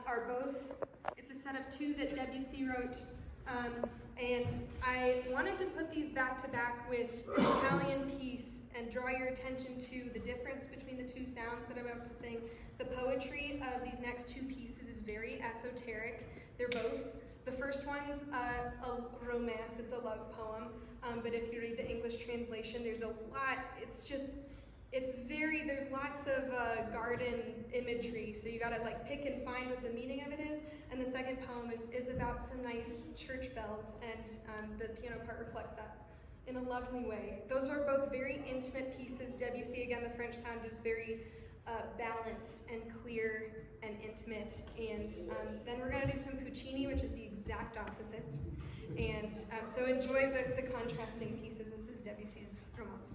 are both, it's a set of two that Debussy wrote, and I wanted to put these back to back with an Italian piece and draw your attention to the difference between the two sounds that I'm about to sing. The poetry of these next two pieces is very esoteric. They're both, the first one's a romance, it's a love poem, but if you read the English translation, there's a lot, there's lots of garden imagery, so you gotta like pick and find what the meaning of it is. And the second poem is about some nice church bells, and the piano part reflects that in a lovely way. Those are both very intimate pieces. Debussy, again, the French sound is very balanced and clear and intimate. And then we're gonna do some Puccini, which is the exact opposite. And so enjoy the contrasting pieces. This is Debussy's Romance.